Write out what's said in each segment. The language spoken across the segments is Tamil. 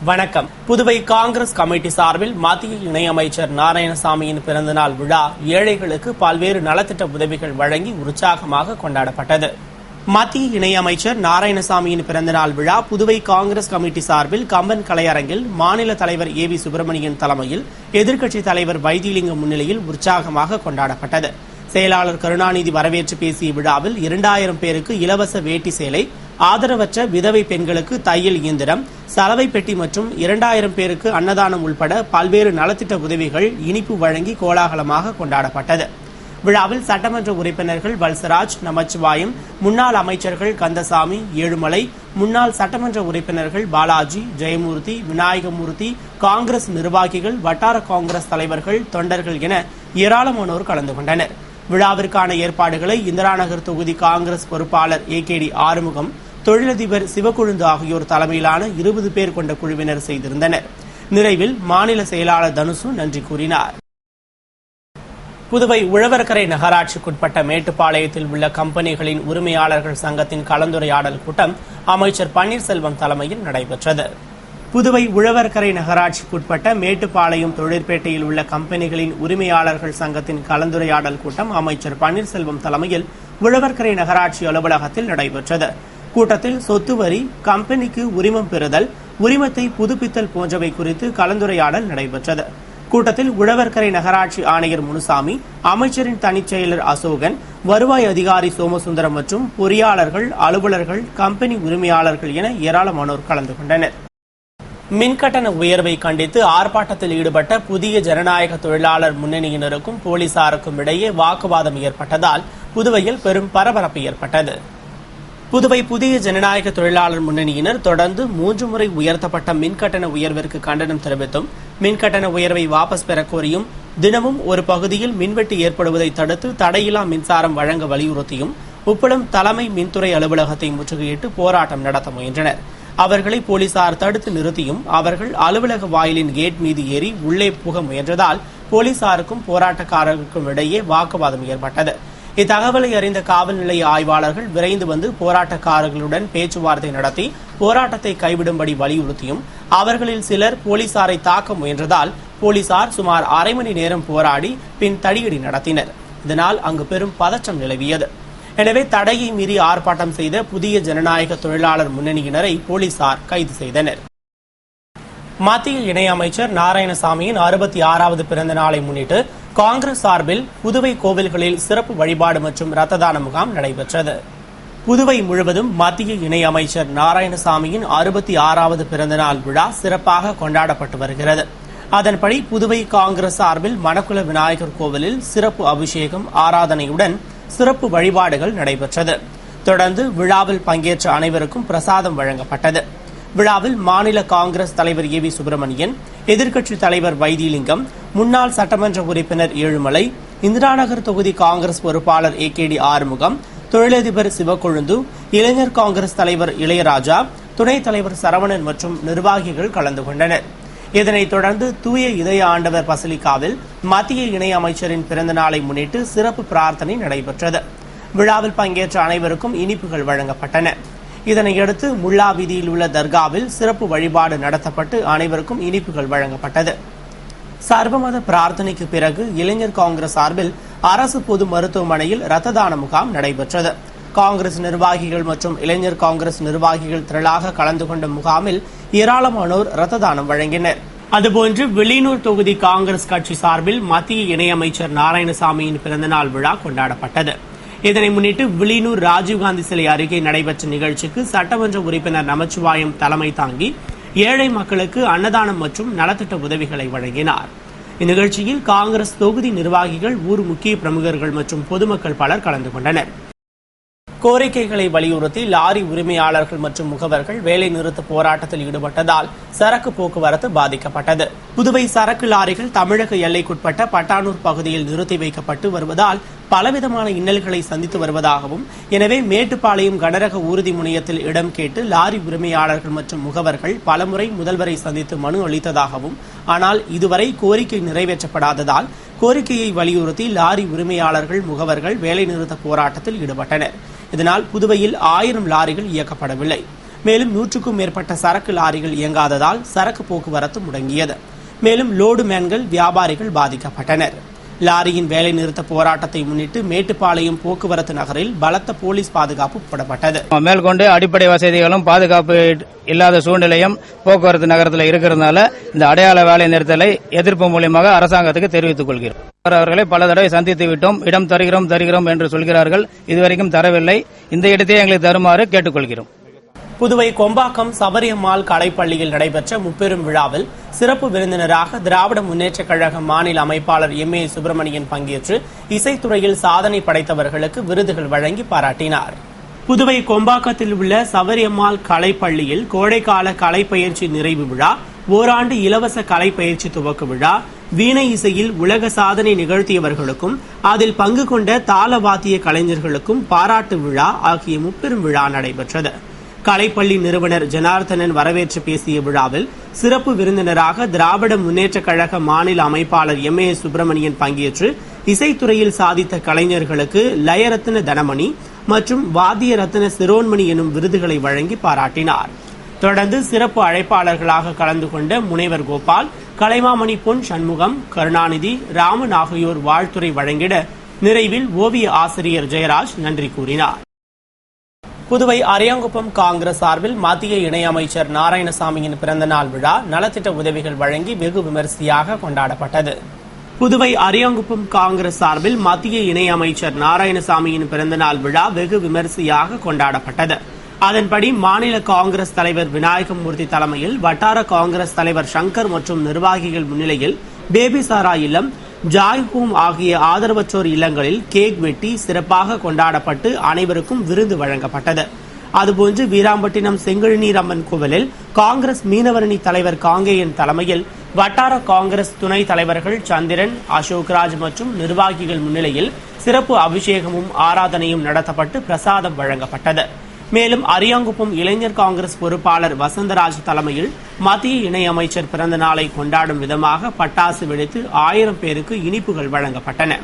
வணக்கம். புதுவை காங்கிரஸ் கமிட்டி சார்பில் மத்திய இணையமைச்சர் நாராயணசாமியின் பிறந்தநாள் விழா ஏழைகளுக்கு பல்வேறு நலத்திட்ட உதவிகள் வழங்கி உற்சாகமாக கொண்டாடப்பட்டது. மத்திய இணையமைச்சர் நாராயணசாமியின் பிறந்தநாள் விழா புதுவை காங்கிரஸ் கமிட்டி சார்பில் கம்பன் கலையரங்கில் மாநில தலைவர் ஏ வி சுப்பிரமணியன் தலைமையில் எதிர்க்கட்சித் தலைவர் வைத்திலிங்கம் முன்னிலையில் உற்சாகமாக கொண்டாடப்பட்டது. செயலாளர் கருணாநிதி வரவேற்று பேசிய விழாவில் 2000 பேருக்கு இலவச வேட்டி சேலை, ஆதரவற்ற விதவை பெண்களுக்கு தையல் இயந்திரம், சலவை பெட்டி மற்றும் 2000 பேருக்கு அன்னதானம் உள்பட பல்வேறு நலத்திட்ட உதவிகள் இனிப்பு வழங்கி கோலாகலமாக கொண்டாடப்பட்டது. விழாவில் சட்டமன்ற உறுப்பினர்கள் வல்சராஜ், நமச்சிவாயம், முன்னாள் அமைச்சர்கள் கந்தசாமி, ஏழுமலை, முன்னாள் சட்டமன்ற உறுப்பினர்கள் பாலாஜி, ஜெயமூர்த்தி, விநாயகமூர்த்தி, காங்கிரஸ் நிர்வாகிகள், வட்டார காங்கிரஸ் தலைவர்கள், தொண்டர்கள் என ஏராளமானோர் கலந்து கொண்டனர். விழாவிற்கான ஏற்பாடுகளை இந்திராநகர் தொகுதி காங்கிரஸ் பொறுப்பாளர் ஏ.கே.டி. ஆறுமுகம், தொழிலதிபர் சிவக்கொழுந்து ஆகியோர் தலைமையிலான 20 பேர் கொண்ட குழுவினர் செய்திருந்தனர். நிறைவில் மாநில செயலாளர் தனுசு நன்றி கூறினார். புதுவை உழவர்கரை நகராட்சிக்குட்பட்ட மேட்டுப்பாளையத்தில் உள்ள கம்பெனிகளின் உரிமையாளர்கள் சங்கத்தின் கலந்துரையாடல் கூட்டம் அமைச்சர் பன்னீர்செல்வம் தலைமையில் நடைபெற்றது. புதுவை உழவர்கரை நகராட்சிக்குட்பட்ட மேட்டுப்பாளையம் தொழிற்பேட்டையில் உள்ள கம்பெனிகளின் உரிமையாளர்கள் சங்கத்தின் கலந்துரையாடல் கூட்டம் அமைச்சர் பன்னீர்செல்வம் தலைமையில் உழவர்கரை நகராட்சி அலுவலகத்தில் நடைபெற்றது. கூட்டத்தில் சொத்து வரி, கம்பெனிக்கு உரிமம் பெறுதல், உரிமத்தை புதுப்பித்தல் போன்றவை குறித்து கலந்துரையாடல் நடைபெற்றது. கூட்டத்தில் உழவர்கரை நகராட்சி ஆணையர் முனுசாமி, அமைச்சரின் தனிச் செயலர் அசோகன், வருவாய் அதிகாரி சோமசுந்தரம் மற்றும் பொறியாளர்கள், அலுவலர்கள், கம்பெனி உரிமையாளர்கள் என ஏராளமானோர் கலந்து கொண்டனர். மின்கட்டண உயர்வை கண்டித்து ஆர்ப்பாட்டத்தில் ஈடுபட்ட புதிய ஜனநாயக தொழிலாளர் முன்னணியினருக்கும் போலீசாருக்கும் இடையே வாக்குவாதம் ஏற்பட்டதால் புதுவையில் பெரும் பரபரப்பு ஏற்பட்டது. புதுவை புதிய ஜனநாயக தொழிலாளர் முன்னணியினர் தொடர்ந்து 3 முறை உயர்த்தப்பட்ட மின்கட்டண உயர்விற்கு கண்டனம் தெரிவித்தும், மின்கட்டண உயர்வை வாபஸ் பெறக் கோரியும், தினமும் ஒரு பகுதியில் மின்வெட்டு ஏற்படுவதை தடுத்து தடையில்லா மின்சாரம் வழங்க வலியுறுத்தியும் உப்பளம் தலைமை மின்துறை அலுவலகத்தை முற்றுகையிட்டு போராட்டம் நடத்த முயன்றனர். அவர்களை போலீசார் தடுத்து நிறுத்தியும் அவர்கள் அலுவலக வாயிலின் கேட் மீது ஏறி உள்ளே புக முயன்றதால் போலீசாருக்கும் போராட்டக்காரர்களுக்கும் இடையே வாக்குவாதம் ஏற்பட்டது. இத்தகவலை அறிந்த காவல் நிலைய ஆய்வாளர்கள் விரைந்து வந்து போராட்டக்காரர்களுடன் பேச்சுவார்த்தை நடத்தி போராட்டத்தை கைவிடும்படி வலியுறுத்தியும் அவர்களில் சிலர் போலீசாரை தாக்க முயன்றதால் போலீசார் சுமார் அரை மணி நேரம் போராடி பின் தடியடி நடத்தினர். இதனால் அங்கு பெரும் பதற்றம் நிலவியது. எனவே தடையை மீறி ஆர்ப்பாட்டம் செய்த புதிய ஜனநாயக தொழிலாளர் முன்னணியினரை போலீசார் கைது செய்தனர். மத்திய இணையமைச்சர் நாராயணசாமியின் 66வது பிறந்த நாளை முன்னிட்டு காங்கிரஸ் சார்பில் புதுவை கோவில்களில் சிறப்பு வழிபாடு மற்றும் ரத்த தான முகாம் நடைபெற்றது. புதுவை முழுவதும் மத்திய இணையமைச்சர் நாராயணசாமியின் 66வது பிறந்தநாள் விழா சிறப்பாக கொண்டாடப்பட்டு வருகிறது. அதன்படி புதுவை காங்கிரஸ் சார்பில் மணக்குள விநாயகர் கோவிலில் சிறப்பு அபிஷேகம், ஆராதனையுடன் சிறப்பு வழிபாடுகள் நடைபெற்றது. தொடர்ந்து விழாவில் பங்கேற்ற அனைவருக்கும் பிரசாதம் வழங்கப்பட்டது. விழாவில் மாநில காங்கிரஸ் தலைவர் ஏ வி சுப்பிரமணியன், எதிர்க்கட்சித் தலைவர் வைத்திலிங்கம், முன்னாள் சட்டமன்ற உறுப்பினர் ஏழுமலை, இந்திராநகர் தொகுதி காங்கிரஸ் பொறுப்பாளர் ஏ.கே.டி. ஆறுமுகம், தொழிலதிபர் சிவக்கொழுந்து, இளைஞர் காங்கிரஸ் தலைவர் இளையராஜா, துணைத் தலைவர் சரவணன் மற்றும் நிர்வாகிகள் கலந்து கொண்டனர். இதனைத் தொடர்ந்து தூய இதய ஆண்டவர் பசிலிக்காவில் மத்திய இணையமைச்சரின் பிறந்த நாளை முன்னிட்டு சிறப்பு பிரார்த்தனை நடைபெற்றது. விழாவில் பங்கேற்ற அனைவருக்கும் இனிப்புகள் வழங்கப்பட்டன. இதனையடுத்து முல்லா வீதியில் உள்ள தர்காவில் சிறப்பு வழிபாடு நடத்தப்பட்டு அனைவருக்கும் இனிப்புகள் வழங்கப்பட்டது. சர்வமத பிரார்த்தனைக்கு பிறகு இளைஞர் காங்கிரஸ் சார்பில் அரசு பொது மருத்துவமனையில் ரத்த தான முகாம் நடைபெற்றது. காங்கிரஸ் நிர்வாகிகள் மற்றும் இளைஞர் காங்கிரஸ் நிர்வாகிகள் திரளாக கலந்து கொண்ட முகாமில் ஏராளமானோர் ரத்த தானம் வழங்கினர். அதுபோன்று வில்லியனூர் தொகுதி காங்கிரஸ் கட்சி சார்பில் மத்திய இணையமைச்சர் நாராயணசாமியின் பிறந்தநாள் விழா கொண்டாடப்பட்டது. இதனை முன்னிட்டு வில்லியனூர் ராஜீவ்காந்தி சிலை அருகே நடைபெற்ற நிகழ்ச்சிக்கு சட்டமன்ற உறுப்பினர் நமச்சிவாயம் தலைமை தாங்கி ஏழை மக்களுக்கு அன்னதானம் மற்றும் நலத்திட்ட உதவிகளை வழங்கினார். இந்நிகழ்ச்சியில் காங்கிரஸ் தொகுதி நிர்வாகிகள், ஊர் முக்கிய பிரமுகர்கள் மற்றும் பொதுமக்கள் பலர் கலந்து கொண்டனர். கோரிக்கைகளை வலியுறுத்தி லாரி உரிமையாளர்கள் மற்றும் முகவர்கள் வேலை நிறுத்த போராட்டத்தில் ஈடுபட்டதால் சரக்கு போக்குவரத்து பாதிக்கப்பட்டது. புதுவை சரக்கு லாரிகள் தமிழக எல்லைக்குட்பட்ட பட்டானூர் பகுதியில் நிறுத்தி வைக்கப்பட்டு வருவதால் பலவிதமான இன்னல்களை சந்தித்து வருவதாகவும், எனவே மேட்டுப்பாளையம் கனரக ஊர்தி முனையத்தில் இடம் கேட்டு லாரி உரிமையாளர்கள் மற்றும் முகவர்கள் பலமுறை முதல்வரை சந்தித்து மனு அளித்ததாகவும், ஆனால் இதுவரை கோரிக்கை நிறைவேற்றப்படாததால் கோரிக்கையை வலியுறுத்தி லாரி உரிமையாளர்கள், முகவர்கள் வேலைநிறுத்த போராட்டத்தில் ஈடுபட்டனர். இதனால் புதுவையில் 1000 லாரிகள் இயக்கப்படவில்லை. மேலும் 100க்கும் மேற்பட்ட சரக்கு லாரிகள் இயங்காததால் சரக்கு போக்குவரத்து முடங்கியது. மேலும் லோடு மேன்கள், வியாபாரிகள் பாதிக்கப்பட்டனர். லாரியின் வேலைநிறுத்த போராட்டத்தை முன்னிட்டு மேட்டுப்பாளையம் போக்குவரத்து நகரில் பலத்த போலீஸ் பாதுகாப்பு போடப்பட்டது. மேற்கொண்டு அடிப்படை வசதிகளும் பாதுகாப்பு இல்லாத சூழ்நிலையும் போக்குவரத்து நகரத்தில் இருக்கிறதுனால இந்த அடையாள வேலை நிறுத்தலை எதிர்ப்பு மூலியமாக அரசாங்கத்துக்கு தெரிவித்துக் கொள்கிறோம். அவர்களை பல தடவை சந்தித்து விட்டோம். இடம் தருகிறோம் என்று சொல்கிறார்கள். இதுவரைக்கும் தரவில்லை. இந்த இடத்தை எங்களுக்கு தருமாறு கேட்டுக்கொள்கிறோம். புதுவை கொம்பாக்கம் சபரியம்மாள் கலைப்பள்ளியில் நடைபெற்ற முப்பெரும் விழாவில் சிறப்பு விருந்தினராக திராவிட முன்னேற்றக் கழக மாநில அமைப்பாளர் MA சுப்பிரமணியன் பங்கேற்று இசைத்துறையில் சாதனை படைத்தவர்களுக்கு விருதுகள் வழங்கி பாராட்டினார். புதுவை கொம்பாக்கத்தில் உள்ள சபரியம்மாள் கலைப்பள்ளியில் கோடைக்கால கலைப்பயிற்சி நிறைவு விழா, ஓராண்டு இலவச கலைப்பயிற்சி துவக்க விழா, வீணை இசையில் உலக சாதனை நிகழ்த்தியவர்களுக்கும் அதில் பங்கு கொண்ட தாள வாத்திய கலைஞர்களுக்கும் பாராட்டு விழா ஆகிய முப்பெரும் விழா நடைபெற்றது. கலைப்பள்ளி நிறுவனர் ஜனார்த்தனன் வரவேற்று பேசிய விழாவில் சிறப்பு விருந்தினராக திராவிட முன்னேற்றக் கழக மாநில அமைப்பாளர் MA சுப்பிரமணியன் பங்கேற்று இசைத்துறையில் சாதித்த கலைஞர்களுக்கு லயரத்ன தனமணி மற்றும் வாத்திய ரத்ன சிரோன்மணி எனும் விருதுகளை வழங்கி பாராட்டினார். தொடர்ந்து சிறப்பு அழைப்பாளர்களாக கலந்து கொண்ட முனைவர் கோபால், கலைமாமணி பொன் சண்முகம், கருணாநிதி, ராமன் ஆகியோர் வாழ்த்துரை வழங்கிட நிறைவில் ஓவிய ஆசிரியர் ஜெயராஜ் நன்றி கூறினார். புதுவை அரியாங்குப்பம் காங்கிரஸ் சார்பில் மத்திய இணையமைச்சர் நாராயணசாமியின் பிறந்தநாள் விழா நலத்திட்ட உதவிகள் வழங்கி வெகு விமரிசையாக கொண்டாடப்பட்டது. புதுவை அரியாங்குப்பம் காங்கிரஸ் சார்பில் மத்திய இணையமைச்சர் நாராயணசாமியின் பிறந்தநாள் விழா வெகு விமரிசையாக கொண்டாடப்பட்டது. அதன்படி மாநில காங்கிரஸ் தலைவர் விநாயகமூர்த்தி தலைமையில் வட்டார காங்கிரஸ் தலைவர் சங்கர் மற்றும் நிர்வாகிகள் முன்னிலையில் பேபிசாரா இல்லம், ஜாய் ஹோம் ஆகிய ஆதரவற்றோர் இல்லங்களில் கேக் வெட்டி சிறப்பாக கொண்டாடப்பட்டு அனைவருக்கும் விருந்து வழங்கப்பட்டது. அதுபோன்று வீராம்பட்டினம் செங்கழுநீர் அம்மன் கோவிலில் காங்கிரஸ் மீனவரணி தலைவர் காங்கேயன் தலைமையில் வட்டார காங்கிரஸ் துணைத் தலைவர்கள் சந்திரன், அசோக்ராஜ் மற்றும் நிர்வாகிகள் முன்னிலையில் சிறப்பு அபிஷேகமும் ஆராதனையும் நடத்தப்பட்டு பிரசாதம் வழங்கப்பட்டது. மேலும் அரியாங்குப்பம் இளைஞர் காங்கிரஸ் பொறுப்பாளர் வசந்தராஜ் தலைமையில் மத்திய இணையமைச்சர் பிறந்த நாளை கொண்டாடும் விதமாக பட்டாசு வெடித்து 1000 பேருக்கு இனிப்புகள் வழங்கப்பட்டன.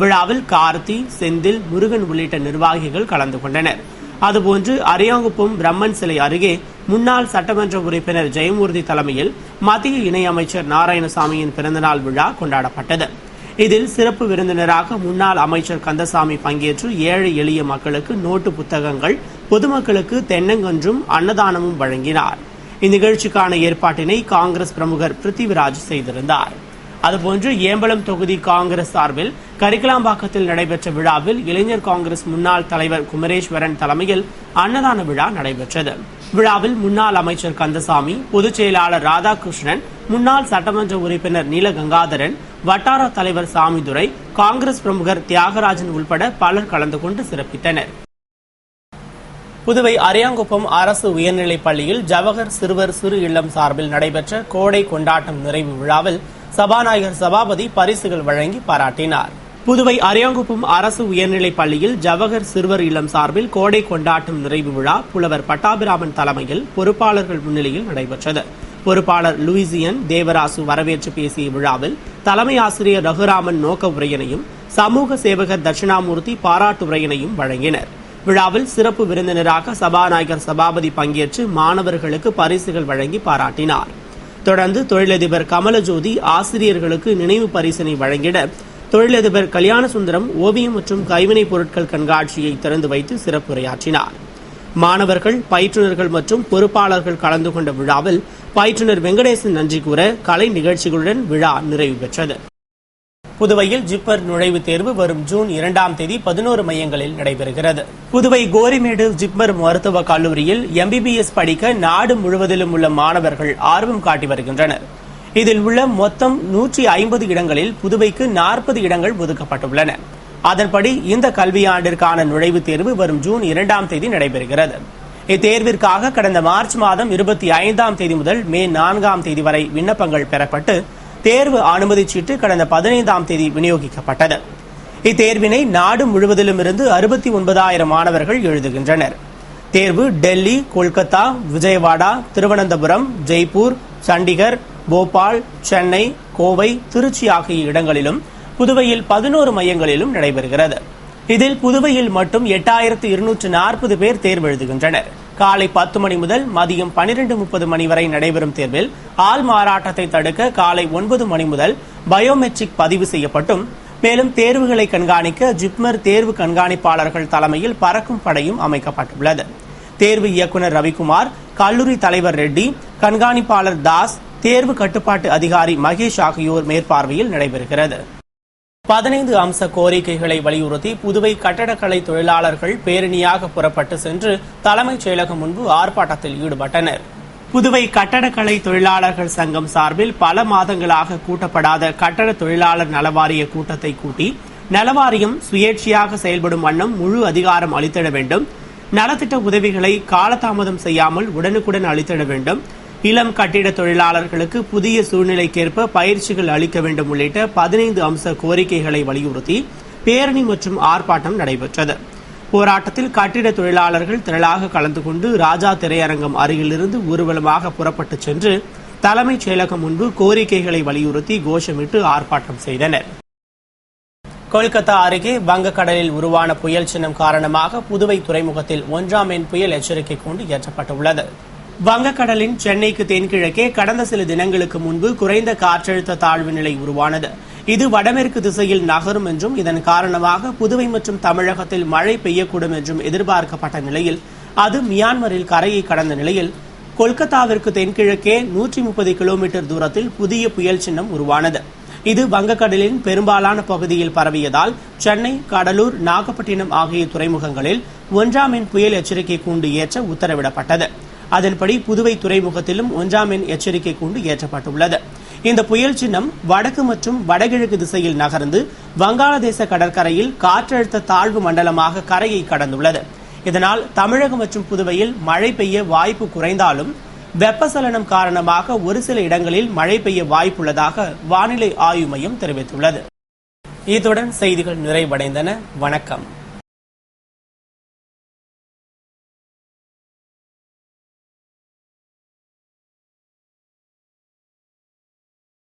விழாவில் கார்த்தி, செந்தில், முருகன் உள்ளிட்ட நிர்வாகிகள் கலந்து கொண்டனர். அதுபோன்று அரியாங்குப்பம் பிரம்மன் சிலை அருகே முன்னாள் சட்டமன்ற உறுப்பினர் ஜெயமூர்த்தி தலைமையில் மத்திய இணையமைச்சர் நாராயணசாமியின் பிறந்தநாள் விழா கொண்டாடப்பட்டது. இதில் சிறப்பு விருந்தினராக முன்னாள் அமைச்சர் கந்தசாமி பங்கேற்று ஏழை எளிய மக்களுக்கு நோட்டு புத்தகங்கள், பொதுமக்களுக்கு தென்னங்கன்றும் அன்னதானமும் வழங்கினார். இந்நிகழ்ச்சிக்கான ஏற்பாட்டினை காங்கிரஸ் பிரமுகர் பிருத்திவிராஜ் செய்திருந்தார். அதுபோன்று ஏம்பலம் தொகுதி காங்கிரஸ் சார்பில் கரிக்கலாம்பாக்கத்தில் நடைபெற்ற விழாவில் இளைஞர் காங்கிரஸ் முன்னாள் தலைவர் குமரேஸ்வரன் தலைமையில் அன்னதான விழா நடைபெற்றது. விழாவில் முன்னாள் அமைச்சர் கந்தசாமி, பொதுச் செயலாளர் ராதாகிருஷ்ணன், முன்னாள் சட்டமன்ற உறுப்பினர் நீலகங்காதரன், வட்டார தலைவர் சாமிதுரை, காங்கிரஸ் பிரமுகர் தியாகராஜன் உள்பட பலர் கலந்து கொண்டு சிறப்பித்தனர். புதுவை அரியாங்குப்பம் அரசு உயர்நிலைப் பள்ளியில் ஜவஹர் சிறுவர் சிறு இல்லம் சார்பில் நடைபெற்ற கோடை கொண்டாட்டம் நிறைவு விழாவில் சபாநாயகர் சபாபதி பரிசுகள் வழங்கி பாராட்டினார். புதுவை அரியாங்குப்பம் அரசு உயர்நிலைப் பள்ளியில் ஜவஹர் சிறுவர் இல்லம் சார்பில் கோடை கொண்டாட்டம் நிறைவு விழா புலவர் பட்டாபிராமன் தலைமையில் பொறுப்பாளர்கள் முன்னிலையில் நடைபெற்றது. பொறுப்பாளர் லூயிசியன் தேவராசு வரவேற்று பேசிய விழாவில் தலைமை ஆசிரியர் ரகுராமன் நோக்க உரையினையும் சமூக சேவகர் தட்சிணாமூர்த்தி பாராட்டு உரையினையும் வழங்கினர். விழாவில் சிறப்பு விருந்தினராக சபாநாயகர் சபாபதி பங்கேற்று மாணவர்களுக்கு பரிசுகள் வழங்கி பாராட்டினார். தொடர்ந்து தொழிலதிபர் கமலஜோதி ஆசிரியர்களுக்கு நினைவு பரிசினை வழங்கிட தொழிலதிபர் கல்யாணசுந்தரம் ஓவியம் மற்றும் கைவினைப் பொருட்கள் கண்காட்சியை திறந்து வைத்து சிறப்புரையாற்றினார். மாணவர்கள், பயிற்றுநர்கள் மற்றும் பொறுப்பாளர்கள் கலந்து கொண்ட விழாவில் பயிற்றுநர் வெங்கடேசன் நன்றி கூற கலை நிகழ்ச்சிகளுடன் விழா நிறைவு பெற்றது. புதுவையில் ஜிப்மர் நுழைவுத் தேர்வு வரும் ஜூன் 2ஆம் தேதி 11 மையங்களில் நடைபெறுகிறது. புதுவை கோரிமேடு ஜிப்மர் மருத்துவக் கல்லூரியில் MBBS படிக்க நாடு முழுவதிலும் உள்ள மாணவர்கள் ஆர்வம் காட்டி வருகின்றனர். இதில் உள்ள மொத்தம் 150 இடங்களில் புதுவைக்கு 40 இடங்கள் ஒதுக்கப்பட்டுள்ளன. அதன்படி இந்த கல்வியாண்டிற்கான நுழைவுத் தேர்வு வரும் ஜூன் 2ஆம் தேதி நடைபெறுகிறது. இத்தேர்விற்காக கடந்த மார்ச் மாதம் 25ஆம் தேதி முதல் மே 4ஆம் தேதி வரை விண்ணப்பங்கள் பெறப்பட்டு தேர்வு அனுமதி சீட்டு கடந்த 15ஆம் தேதி விநியோகிக்கப்பட்டது. இத்தேர்வினை நாடு முழுவதிலும் இருந்து 69,000 மாணவர்கள் எழுதுகின்றனர். தேர்வு டெல்லி, கொல்கத்தா, விஜயவாடா, திருவனந்தபுரம், ஜெய்ப்பூர், சண்டிகர், போபால், சென்னை, கோவை, திருச்சி ஆகிய இடங்களிலும் புதுவையில் 11 மையங்களிலும் நடைபெறுகிறது. இதில் புதுவையில் மட்டும் 8,240 பேர் தேர்வு எழுதுகின்றனர். காலை 10 மணி முதல் மதியம் 12:30 மணி வரை நடைபெறும் தேர்வில் ஆள் மாறாட்டத்தை தடுக்க காலை 9 மணி முதல் பயோமெட்ரிக் பதிவு செய்யப்பட்டும், மேலும் தேர்வுகளை கண்காணிக்க ஜிப்மர் தேர்வு கண்காணிப்பாளர்கள் தலைமையில் பறக்கும் படையும் அமைக்கப்பட்டுள்ளது. தேர்வு இயக்குநர் ரவிக்குமார், கல்லூரி தலைவர் ரெட்டி, கண்காணிப்பாளர் தாஸ், தேர்வு கட்டுப்பாட்டு அதிகாரி மகேஷ் ஆகியோர் மேற்பார்வையில் நடைபெறுகிறது. 15 அம்ச கோரிக்கைகளை வலியுறுத்தி புதுவை கட்டடக்கலை தொழிலாளர்கள் பேரணியாக புறப்பட்டு சென்று தலைமைச் செயலகம் முன்பு ஆர்ப்பாட்டத்தில் ஈடுபட்டனர். புதுவை கட்டடக்கலை தொழிலாளர்கள் சங்கம் சார்பில் பல மாதங்களாக கூட்டப்படாத கட்டட தொழிலாளர் நலவாரிய கூட்டத்தை கூட்டி நலவாரியம் சுயேட்சையாக செயல்படும் வண்ணம் முழு அதிகாரம் அளித்திட வேண்டும், நலத்திட்ட உதவிகளை காலதாமதம் செய்யாமல் உடனுக்குடன் அளித்திட வேண்டும், இளம் கட்டிட தொழிலாளர்களுக்கு புதிய சூழ்நிலைக்கேற்ப பயிற்சிகள் அளிக்க வேண்டும் உள்ளிட்ட 15 அம்ச கோரிக்கைகளை வலியுறுத்தி பேரணி மற்றும் ஆர்ப்பாட்டம் நடைபெற்றது. போராட்டத்தில் கட்டிட தொழிலாளர்கள் திரளாக கலந்து கொண்டு ராஜா திரையரங்கம் அருகிலிருந்து ஊர்வலமாக புறப்பட்டு சென்று தலைமைச் செயலகம் முன்பு கோரிக்கைகளை வலியுறுத்தி கோஷமிட்டு ஆர்ப்பாட்டம் செய்தனர். கொல்கத்தா அருகே வங்கக்கடலில் உருவான புயல் சின்னம் காரணமாக புதுவை துறைமுகத்தில் 1ஆம் எண் புயல் எச்சரிக்கை கூண்டு ஏற்றப்பட்டுள்ளது. வங்கக்கடலின் சென்னைக்கு தென்கிழக்கே கடந்த சில தினங்களுக்கு முன்பு குறைந்த காற்றழுத்த தாழ்வு நிலை உருவானது. இது வடமேற்கு திசையில் நகரும் என்றும் இதன் காரணமாக புதுவை மற்றும் தமிழகத்தில் மழை பெய்யக்கூடும் என்றும் எதிர்பார்க்கப்பட்ட நிலையில் அது மியான்மரில் கரையை கடந்த நிலையில் கொல்கத்தாவிற்கு தென்கிழக்கே 130 கிலோமீட்டர் தூரத்தில் புதிய புயல் சின்னம் உருவானது. இது வங்கக்கடலின் பெரும்பாலான பகுதியில் பரவியதால் சென்னை, கடலூர், நாகப்பட்டினம் ஆகிய துறைமுகங்களில் 1ஆம் எண் புயல் எச்சரிக்கை கூண்டு ஏற்ற உத்தரவிடப்பட்டது. அதன்படி புதுவை துறைமுகத்திலும் 1ஆம் எண் எச்சரிக்கை கூண்டு ஏற்றப்பட்டுள்ளது. இந்த புயல் சின்னம் வடக்கு மற்றும் வடகிழக்கு திசையில் நகர்ந்து வங்காளதேச கடற்கரையில் காற்றழுத்த தாழ்வு மண்டலமாக கரையை கடந்துள்ளது. இதனால் தமிழகம் மற்றும் புதுவையில் மழை பெய்ய வாய்ப்பு குறைந்தாலும் வெப்பசலனம் காரணமாக ஒரு சில இடங்களில் மழை பெய்ய வாய்ப்புள்ளதாக வானிலை ஆய்வு மையம் தெரிவித்துள்ளது. இத்துடன் செய்திகள் நிறைவடைந்தன. வணக்கம்.